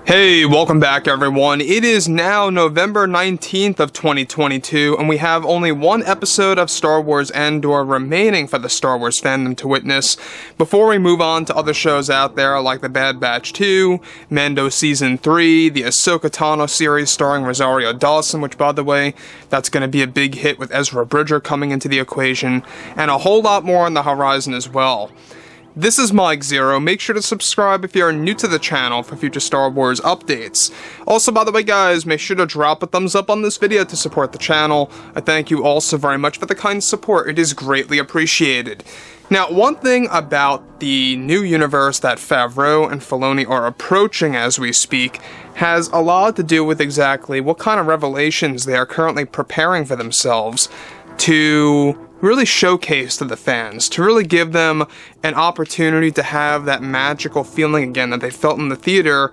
Hey, welcome back everyone. It is now November 19th of 2022, and we have only one episode of Star Wars Andor remaining for the Star Wars fandom to witness before we move on to other shows out there like The Bad Batch 2, Mando Season 3, the Ahsoka Tano series starring Rosario Dawson, which by the way, that's going to be a big hit with Ezra Bridger coming into the equation, and a whole lot more on the horizon as well. This is Mike Zero. Make sure to subscribe if you're new to the channel for future Star Wars updates. Also, by the way guys, make sure to drop a thumbs up on this video to support the channel. I thank you all so very much for the kind support. It is greatly appreciated. Now, one thing about the new universe that Favreau and Filoni are approaching as we speak has a lot to do with exactly what kind of revelations they are currently preparing for themselves to really showcase to the fans, to really give them an opportunity to have that magical feeling again that they felt in the theater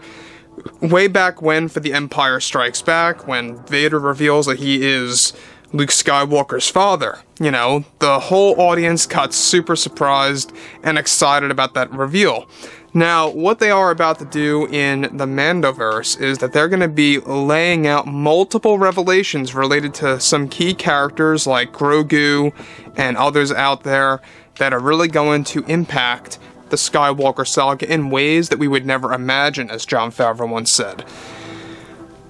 way back when for The Empire Strikes Back, when Vader reveals that he is Luke Skywalker's father. You know, the whole audience got super surprised and excited about that reveal. Now, what they are about to do in the Mandoverse is that they're going to be laying out multiple revelations related to some key characters like Grogu and others out there that are really going to impact the Skywalker saga in ways that we would never imagine, as Jon Favreau once said.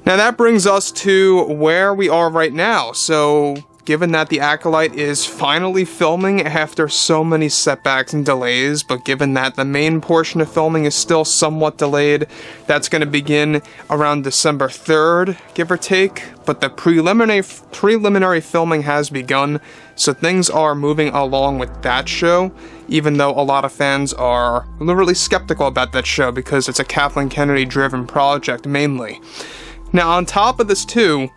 Now that brings us to where we are right now. So, given that the Acolyte is finally filming after so many setbacks and delays, but given that the main portion of filming is still somewhat delayed, that's going to begin around December 3rd, give or take, but the preliminary filming has begun, so things are moving along with that show, even though a lot of fans are literally skeptical about that show because it's a Kathleen Kennedy-driven project mainly. Now, on top of this too,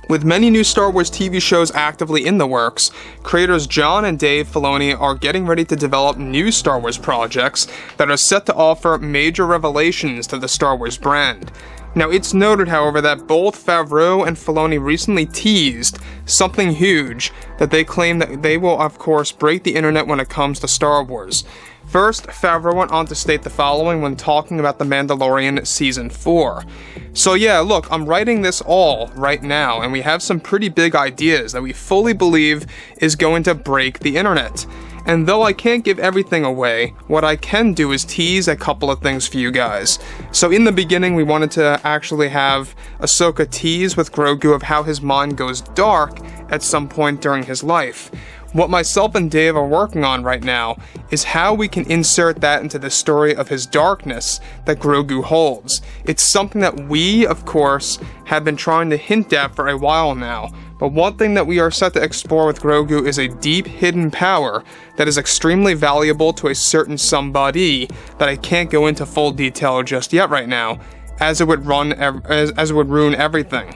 with many new Star Wars TV shows actively in the works, creators Jon and Dave Filoni are getting ready to develop new Star Wars projects that are set to offer major revelations to the Star Wars brand. Now, it's noted, however, that both Favreau and Filoni recently teased something huge that they claim that they will, of course, break the internet when it comes to Star Wars. First, Favreau went on to state the following when talking about The Mandalorian Season 4. So yeah, look, I'm writing this all right now, and we have some pretty big ideas that we fully believe is going to break the internet. And though I can't give everything away, what I can do is tease a couple of things for you guys. So in the beginning, we wanted to actually have Ahsoka tease with Grogu of how his mind goes dark at some point during his life. What myself and Dave are working on right now is how we can insert that into the story of his darkness that Grogu holds. It's something that we, of course, have been trying to hint at for a while now, but one thing that we are set to explore with Grogu is a deep hidden power that is extremely valuable to a certain somebody that I can't go into full detail just yet right now, as it would ruin everything.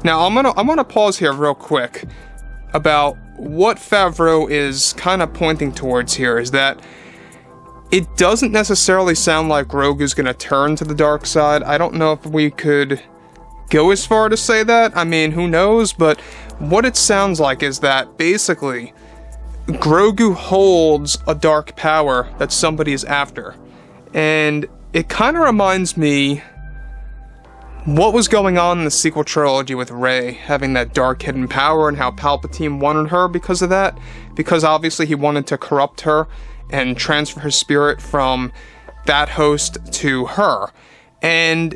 Now, I'm gonna pause here real quick about what Favreau is kind of pointing towards here is that it doesn't necessarily sound like Grogu's gonna turn to the dark side. I don't know if we could go as far to say that. I mean, who knows? But what it sounds like is that basically Grogu holds a dark power that somebody is after. And it kind of reminds me what was going on in the sequel trilogy with Rey having that dark hidden power and how Palpatine wanted her because of that, because obviously he wanted to corrupt her and transfer his spirit from that host to her. And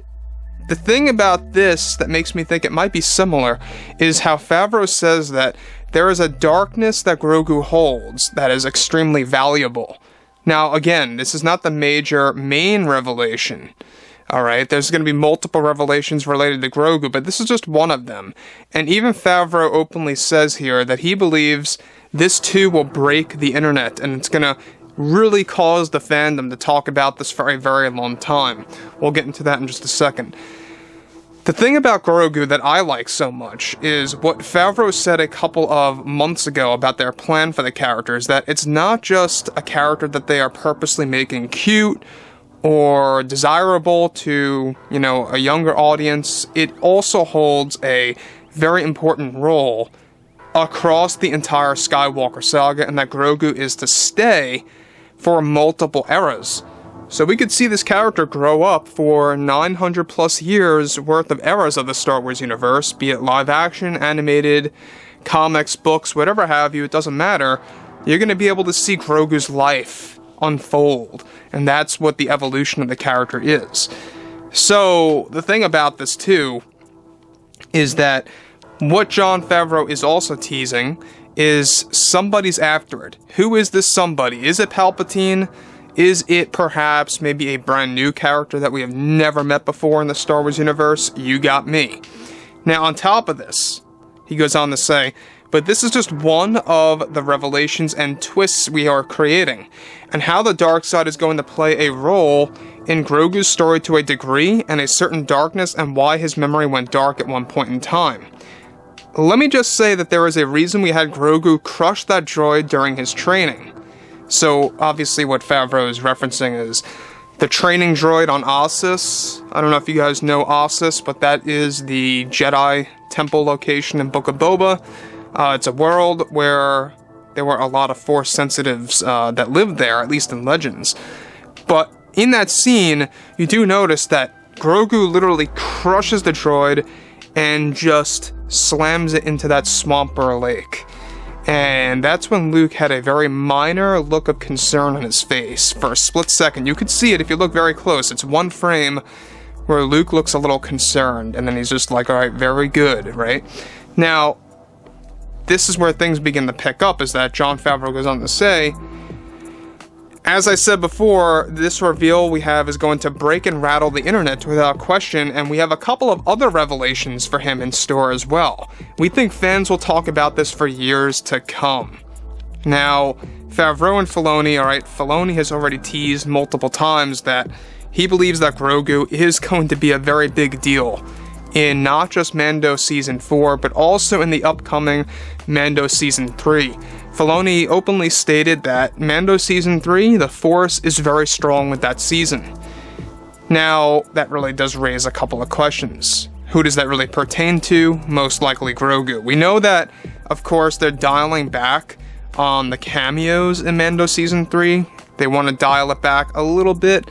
the thing about this that makes me think it might be similar is how Favreau says that there is a darkness that Grogu holds that is extremely valuable. Now again, this is not the main revelation. Alright, there's going to be multiple revelations related to Grogu, but this is just one of them. And even Favreau openly says here that he believes this too will break the internet, and it's going to really cause the fandom to talk about this for a very long time. We'll get into that in just a second. The thing about Grogu that I like so much is what Favreau said a couple of months ago about their plan for the character, is that it's not just a character that they are purposely making cute or desirable to, you know, a younger audience. It also holds a very important role across the entire Skywalker saga, and that Grogu is to stay for multiple eras. So we could see this character grow up for 900 plus years worth of eras of the Star Wars universe, be it live action, animated, comics, books, whatever have you, it doesn't matter. You're going to be able to see Grogu's life unfold, and that's what the evolution of the character is. So the thing about this too is that what Jon Favreau is also teasing is somebody's after it. Who is this somebody? Is it Palpatine? Is it perhaps maybe a brand new character that we have never met before in the Star Wars universe? You got me. Now, on top of this, he goes on to say, but this is just one of the revelations and twists we are creating, and how the dark side is going to play a role in Grogu's story to a degree, and a certain darkness, and why his memory went dark at one point in time. Let me just say that there is a reason we had Grogu crush that droid during his training. So, obviously what Favreau is referencing is the training droid on Ossus. I don't know if you guys know Ossus, but that is the Jedi temple location in Book of Boba. It's a world where there were a lot of Force sensitives that lived there, at least in Legends. But in that scene, you do notice that Grogu literally crushes the droid and just slams it into that swamp or lake. And that's when Luke had a very minor look of concern on his face. For a split second, you could see it if you look very close. It's one frame where Luke looks a little concerned, and then he's just like, alright, very good, right? Now, this is where things begin to pick up, is that Jon Favreau goes on to say, as I said before, this reveal we have is going to break and rattle the internet without question, and we have a couple of other revelations for him in store as well. We think fans will talk about this for years to come. Now, Favreau and Filoni, alright, Filoni has already teased multiple times that he believes that Grogu is going to be a very big deal in not just Mando Season 4, but also in the upcoming Mando Season 3. Filoni openly stated that Mando Season 3, the Force is very strong with that season. Now, that really does raise a couple of questions. Who does that really pertain to? Most likely Grogu. We know that, of course, they're dialing back on the cameos in Mando Season 3. They want to dial it back a little bit,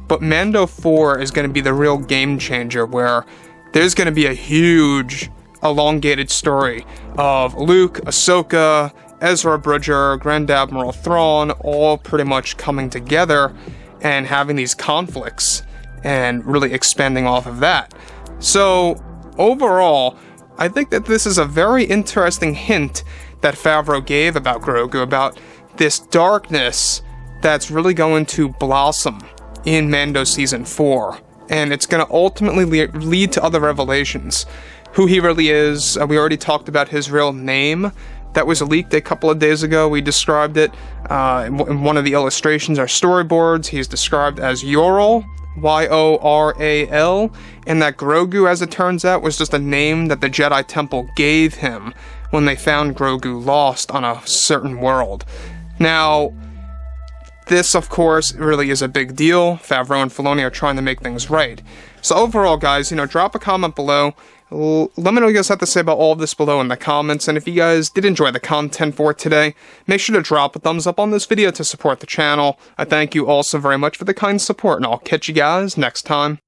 but Mando 4 is going to be the real game changer, where there's going to be a huge, elongated story of Luke, Ahsoka, Ezra Bridger, Grand Admiral Thrawn, all pretty much coming together and having these conflicts and really expanding off of that. So, overall, I think that this is a very interesting hint that Favreau gave about Grogu, about this darkness that's really going to blossom in Mando Season 4. And it's going to ultimately lead to other revelations. Who he really is, we already talked about his real name. That was leaked a couple of days ago. We described it in one of the illustrations, our storyboards. He's described as Yoral, Y-O-R-A-L, and that Grogu, as it turns out, was just a name that the Jedi Temple gave him when they found Grogu lost on a certain world. Now, this, of course, really is a big deal. Favreau and Filoni are trying to make things right. So overall, guys, drop a comment below. Let me know what you guys have to say about all of this below in the comments, and if you guys did enjoy the content for today, make sure to drop a thumbs up on this video to support the channel. I thank you all so very much for the kind support, and I'll catch you guys next time.